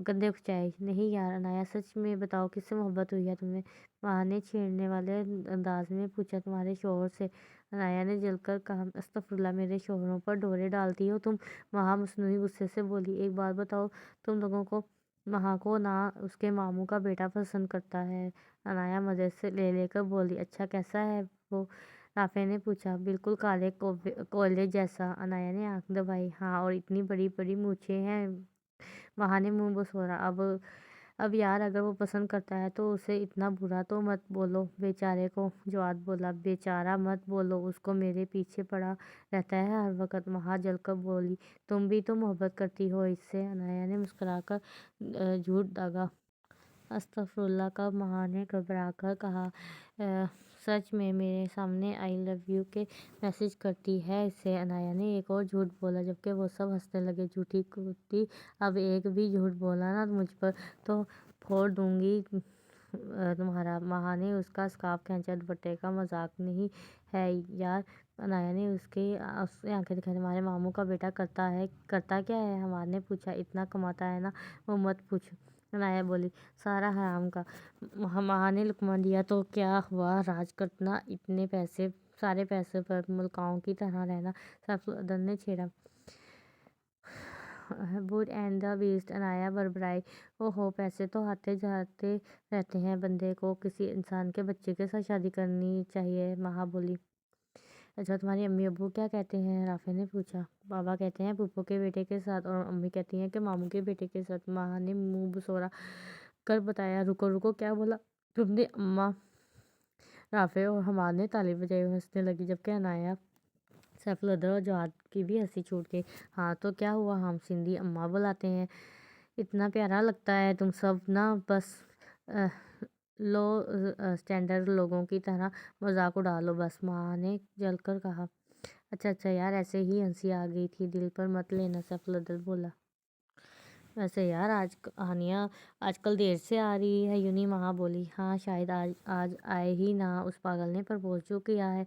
گندے کھچائے۔ نہیں یار عنایہ، سچ میں بتاؤ کس سے محبت ہوئی ہے تمہیں؟ مہا نے چھیڑنے والے انداز میں پوچھا۔ تمہارے شوہر سے، عنایہ نے جل کر کہا۔ استغفراللہ، میرے شوہروں پر ڈورے ڈالتی ہو تم؟ مہا مصنوعی غصے سے بولی۔ ایک بات بتاؤ، تم لوگوں کو مہا کو نہ اس کے ماموں کا بیٹا پسند کرتا ہے؟ عنایہ مزے سے لے کر بولی۔ اچھا کیسا ہے وہ؟ رافع نے پوچھا۔ بالکل کالے کوئلے جیسا، عنایہ نے آنکھ دبائی۔ ہاں، اور اتنی بڑی بڑی مونچھیں ہیں۔ مہا نے منہ بسوڑا۔ اب یار اگر وہ پسند کرتا ہے تو اسے اتنا برا تو مت بولو بیچارے کو۔ جواد بولا۔ بیچارہ مت بولو، اس کو میرے پیچھے پڑا رہتا ہے ہر وقت۔ مہا جل کر بولی۔ تم بھی تو محبت کرتی ہو اس سے؟ عنایہ نے مسکرا کر جھوٹ داغا۔ استغفراللہ، کب؟ مہا نے گھبرا کر کہا۔ سچ میں میرے سامنے آئی لو یو کے میسج کرتی ہے اسے؟ عنایہ نے ایک اور جھوٹ بولا، جبکہ وہ سب ہنسنے لگے۔ جھوٹی کتی، اب ایک بھی جھوٹ بولا نا مجھ پر تو پھوڑ دوں گی تمہارا۔ مہا نے اس کا اسکارف کھینچا۔ دوپٹے کا مذاق نہیں ہے یار، عنایہ نے اس کی آنکھیں دکھائیں۔ تمہارے ماموں کا بیٹا کرتا کیا ہے؟ حماد نے پوچھا۔ اتنا کماتا ہے نا، وہ مت پوچھ، عنایہ بولی۔ سارا حرام کا۔ مہا نے لقمہ لیا۔ تو کیا ہوا، راج کرنا، اتنے پیسے، سارے پیسے پر ملکاؤں کی طرح رہنا، سیف الدر نے چھیڑا۔ Bod and the beast, Anaya بڑبڑائی۔ اوہو، پیسے تو آتے جاتے رہتے ہیں، بندے کو کسی انسان کے بچے کے ساتھ شادی کرنی چاہیے، مہا بولی۔ اچھا تمہاری امی ابو کیا کہتے ہیں؟ رافع نے پوچھا۔ بابا کہتے ہیں پھپھو کے بیٹے کے ساتھ، اور امی کہتی ہیں کہ ماموں کے بیٹے کے ساتھ، مہا نے منہ بسوڑا کر بتایا۔ رکو، کیا بولا تم نے؟ اماں؟ رافع اور حماد نے تالی بجائی اور ہنسنے لگے، جبکہ عنایہ، سیف الدر اور جواد کی بھی ہنسی چھوٹ گئی۔ ہاں تو کیا ہوا، ہم سندھی اماں بلاتے ہیں، اتنا پیارا لگتا ہے۔ تم سب نا بس لو اسٹینڈرڈ لوگوں کی طرح مذاق اڑا لو بس، مہا نے جل کر کہا۔ اچھا یار، ایسے ہی ہنسی آ گئی تھی، دل پر مت لینا، سیف الدر بولا۔ ویسے یار ہانیہ آج کل دیر سے آ رہی ہے یونی، مہا بولی۔ ہاں شاید آج آئے ہی نہ، اس پاگل نے پرپوز جو کیا ہے۔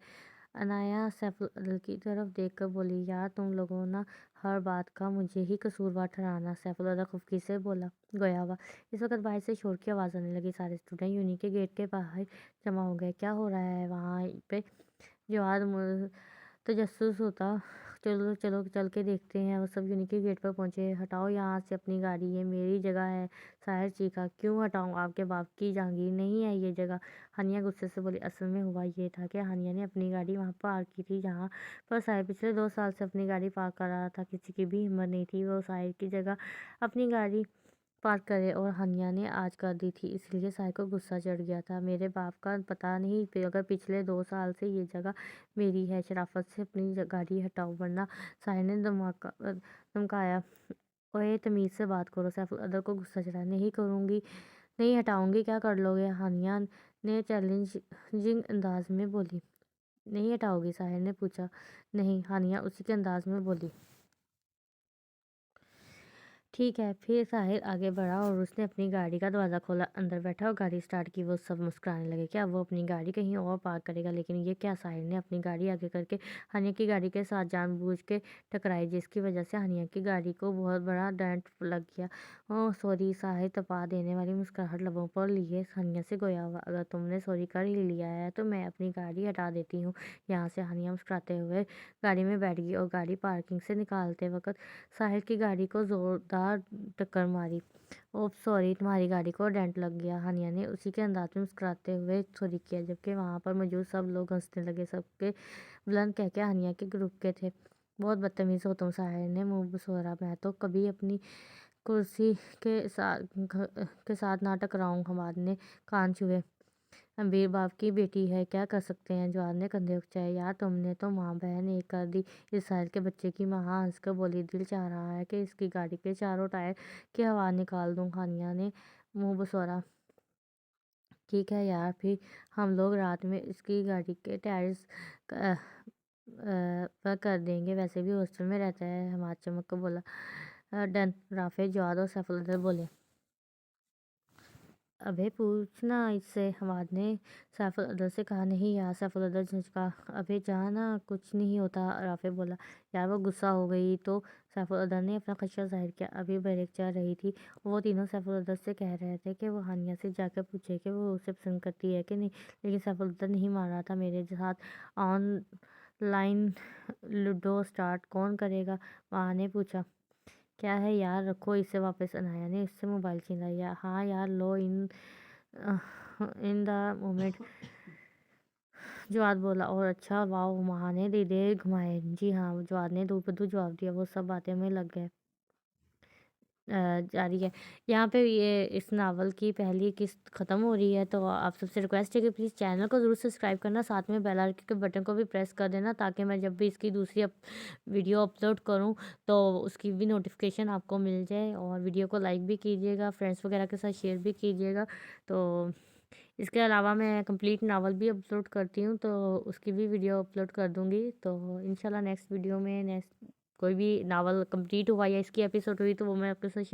عنایہ سیف الدر کی طرف دیکھ کر بولی۔ یار تم لوگوں نا ہر بات کا مجھے ہی قصوروار ٹھہرانا، سیف الدر خفگی سے گویا ہوا۔ اس وقت باہر سے شور کی آواز آنے لگی۔ سارے اسٹوڈنٹ یونی کے گیٹ کے باہر جمع ہو گئے۔ کیا ہو رہا ہے وہاں پہ؟ جواد تجسس ہوتا۔ چلو چل کے دیکھتے ہیں۔ وہ سب یونی کے گیٹ پر پہنچے۔ ہٹاؤ یہاں سے اپنی گاڑی، یہ میری جگہ ہے، ساحر چیخا۔ کیوں ہٹاؤں، آپ کے باپ کی جہانگیر نہیں ہے یہ جگہ؟ ہانیہ غصے سے بولی۔ اصل میں ہوا یہ تھا کہ ہانیہ نے اپنی گاڑی وہاں پارک کی تھی جہاں پر ساحر پچھلے 2 سال سے اپنی گاڑی پارک کر رہا تھا۔ کسی کی بھی ہمت نہیں تھی وہ ساحر کی جگہ اپنی گاڑی پارک کرے، اور ہانیہ نے آج کر دی تھی، اس لیے ساحر کو غصہ چڑھ گیا تھا۔ میرے باپ کا پتہ نہیں، اگر پچھلے 2 سال سے یہ جگہ میری ہے، شرافت سے اپنی گاڑی ہٹاؤ ورنہ، ساحر نے دھمکایا۔ اوئے تمیز سے بات کرو، سیف الدر کو غصہ چڑھا۔ نہیں کروں گی، نہیں ہٹاؤں گی، کیا کر لو گے؟ ہانیہ نے چیلنجنگ انداز میں بولی۔ نہیں ہٹاؤ گی، ساحر نے پوچھا۔ نہیں، ہانیہ اسی کے انداز میں بولی۔ ٹھیک ہے پھر۔ ساحر آگے بڑھا اور اس نے اپنی گاڑی کا دروازہ کھولا، اندر بیٹھا اور گاڑی سٹارٹ کی۔ وہ سب مسکرانے لگے۔ کیا وہ اپنی گاڑی کہیں اور پارک کرے گا؟ لیکن یہ کیا، ساحر نے اپنی گاڑی آگے کر کے ہانیہ کی گاڑی کے ساتھ جان بوجھ کے ٹکرائی، جس کی وجہ سے ہانیہ کی گاڑی کو بہت بڑا ڈینٹ لگ گیا۔ اوہ سوری، ساحر تپا دینے والی مسکراہٹ لبوں پر لیے ہانیہ سے گویا ہوا۔ اگر تم نے سوری کر ہی لیا ہے تو میں اپنی گاڑی ہٹا دیتی ہوں یہاں سے۔ ہانیہ مسکراتے ہوئے گاڑی میں بیٹھ گئی اور گاڑی پارکنگ سے نکالتے وقت ساحر کی گاڑی کو زوردار ٹکر ماری۔ اوپ سوری، تمہاری گاڑی کو ڈینٹ لگ گیا، ہانیہ نے اسی کے انداز میں مسکراتے ہوئے سوری کیا، جبکہ وہاں پر موجود سب لوگ ہنسنے لگے۔ سب کے بلند قہقہے ہانیہ کے گروپ کے تھے۔ بہت بدتمیز ہو تم، ساحر نے منہ بسورا۔ میں تو کبھی اپنی کرسی کے ساتھ نہ ٹکراؤں۔ حماد نے کان چھوئے۔ امیر باپ کی بیٹی ہے، کیا کر سکتے ہیں؟ جواد نے کندھے اکچائے۔ یار تم نے تو ماں بہن ایک کر دی۔ اس ساحل کے بچے کی ماں ہنس کر بولی، دل چاہ رہا ہے کہ اس کی گاڑی کے چاروں ٹائر کی ہوا نکال دوں۔ ہانیہ نے منہ بسورا۔ ٹھیک ہے یار، پھر ہم لوگ رات میں اس کی گاڑی کے ٹائرز پر کر دیں گے، ویسے بھی ہاسٹل میں رہتا ہے۔ حماد چمک کر بولا۔ ڈن۔ رافع، جواد اور سیف العدل بولے۔ ابے پوچھنا اس سے، حماد نے سیف العدل سے کہا۔ نہیں یار، سیف العدل جھنجھکا۔ ابے جانا، کچھ نہیں ہوتا، رافع بولا۔ یار وہ غصہ ہو گئی تو؟ سیف العدل نے اپنا خدشہ ظاہر کیا۔ ابھی بریک چل رہی تھی، وہ تینوں سیف العدل سے کہہ رہے تھے کہ وہ ہانیہ سے جا کے پوچھے کہ وہ اسے پسند کرتی ہے کہ نہیں، لیکن سیف العدل نہیں مان رہا تھا۔ میرے ساتھ آن لائن لوڈو سٹارٹ کون کرے گا؟ وہاں نے پوچھا۔ کیا ہے یار، رکھو اسے واپس۔ عنایہ نے اس سے موبائل چھین لیا۔ ہاں یار لو، ان دا مومنٹ، جواد بولا۔ اور اچھا، واو، وہاں نے دیدے گھمائے۔ جی ہاں، جواد نے دو بدو جواب دیا۔ وہ سب باتیں میں لگ گئے۔ جاری ہے یہاں پہ یہ اس ناول کی پہلی قسط ختم ہو رہی ہے، تو آپ سب سے ریکویسٹ ہے کہ پلیز چینل کو ضرور سبسکرائب کرنا، ساتھ میں بیل آئیکن کے بٹن کو بھی پریس کر دینا، تاکہ میں جب بھی اس کی دوسری ویڈیو اپلوڈ کروں تو اس کی بھی نوٹیفیکیشن آپ کو مل جائے۔ اور ویڈیو کو لائک بھی کیجیے گا، فرینڈس وغیرہ کے ساتھ شیئر بھی کیجیے گا۔ تو اس کے علاوہ میں کمپلیٹ ناول بھی اپلوڈ کرتی ہوں، تو اس کی بھی ویڈیو اپلوڈ کر دوں گی۔ تو انشاءاللہ نیکسٹ ویڈیو میں کوئی بھی ناول کمپلیٹ ہوا یا اس کی ایپیسوڈ ہوئی تو وہ میں آپ کے ساتھ